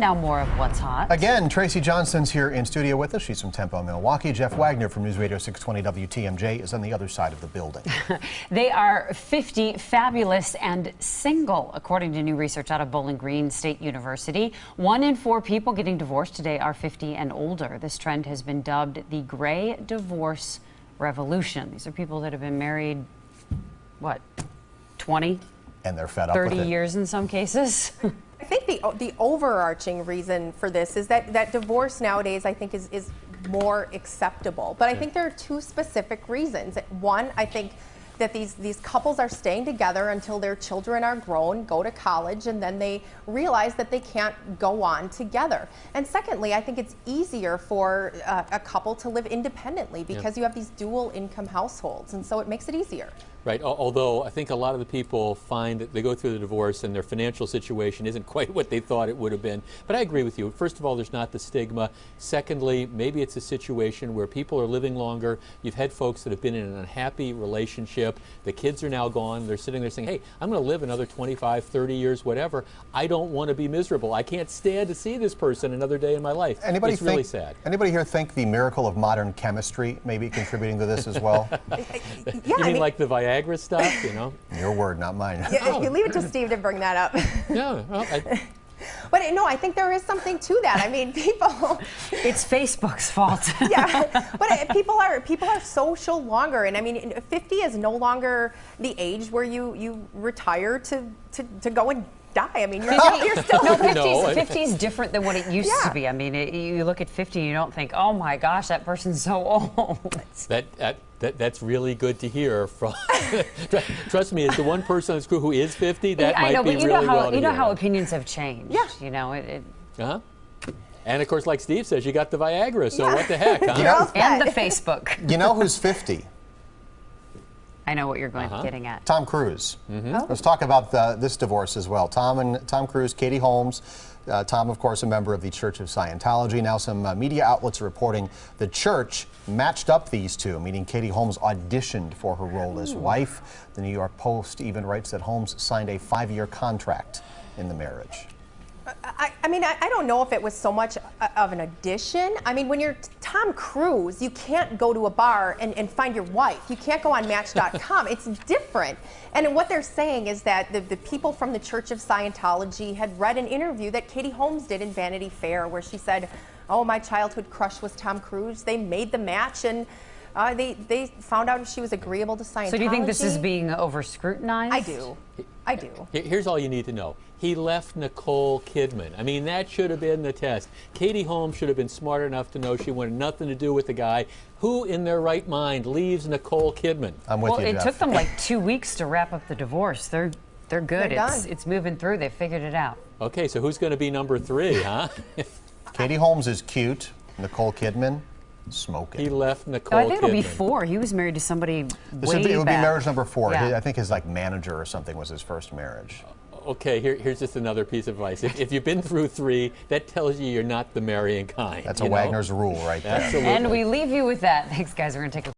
Now more of what's hot. Again, Tracy Johnson's here in studio with us. She's from Tempo, Milwaukee. Jeff Wagner from News Radio 620 WTMJ is on the other side of the building. They are 50, fabulous, and single, according to new research out of Bowling Green State University. 1 in 4 people getting divorced today are 50 and older. This trend has been dubbed the Gray Divorce Revolution. These are people that have been married, what, 20? And they're fed up 30 with it. years in some cases. I think the overarching reason for this is that divorce nowadays, I think, is more acceptable. But I think there are 2 specific reasons. One, I think that these couples are staying together until their children are grown, go to college, and then they realize that they can't go on together. And secondly, I think it's easier for a couple to live independently because you have these dual income households, and so it makes it easier. Right, although I think a lot of the people find that they go through the divorce and their financial situation isn't quite what they thought it would have been. But I agree with you. First of all, there's not the stigma. Secondly, maybe it's a situation where people are living longer. You've had folks that have been in an unhappy relationship. The kids are now gone. They're sitting there saying, hey, I'm going to live another 25, 30 years, whatever. I don't want to be miserable. I can't stand to see this person another day in my life. It's really sad. Anybody here think the miracle of modern chemistry may be contributing to this as well? You mean like the Viagra stuff, you know? Your word, not mine. Yeah, you leave it to Steve to bring that up. Yeah, well, But no, I think there is something to that. I mean, people. It's Facebook's fault. Yeah, but people are social longer, and I mean, 50 is no longer the age where you retire to go and die. I mean, you're still. No, 50 is different than what it used to be. I mean, you look at 50 and you don't think, oh my gosh, that person's so old. That's really good to hear from. Trust me, as the one person on this crew who is 50, that might be really well to hear. You know how opinions have changed. Yeah. You know And of course, like Steve says, you got the Viagra, so what the heck, huh? You know, and the Facebook. You know who's 50? I know what you're getting at. Tom Cruise. Let's talk about this divorce as well. Tom Cruise, Katie Holmes. Tom, of course, a member of the Church of Scientology. Now some media outlets are reporting the church matched up these two, meaning Katie Holmes auditioned for her role as wife. The New York Post even writes that Holmes signed a 5-year contract in the marriage. I mean, I don't know if it was so much of an audition. I mean, when you're Tom Cruise, you can't go to a bar and find your wife. You can't go on Match.com. It's different. And what they're saying is that the people from the Church of Scientology had read an interview that Katie Holmes did in Vanity Fair where she said, oh, my childhood crush was Tom Cruise. They made the match and they found out she was agreeable to Scientology. So do you think this is being over-scrutinized? I do. Here's all you need to know. He left Nicole Kidman. I mean, that should have been the test. Katie Holmes should have been smart enough to know she wanted nothing to do with the guy. Who in their right mind leaves Nicole Kidman? I'm with you, Jeff. It took them like 2 weeks to wrap up the divorce. They're good. It's moving through. They figured it out. Okay, so who's going to be number 3, huh? Katie Holmes is cute. Nicole Kidman, smoking. He left Nicole I think it'll be Kidman. 4. He was married to somebody way back. It would be marriage number 4. Yeah. I think his manager or something was his first marriage. Okay, here's just another piece of advice. If you've been through 3, that tells you you're not the marrying kind. That's a Wagner's rule right there. Absolutely. And we leave you with that. Thanks, guys. We're going to take a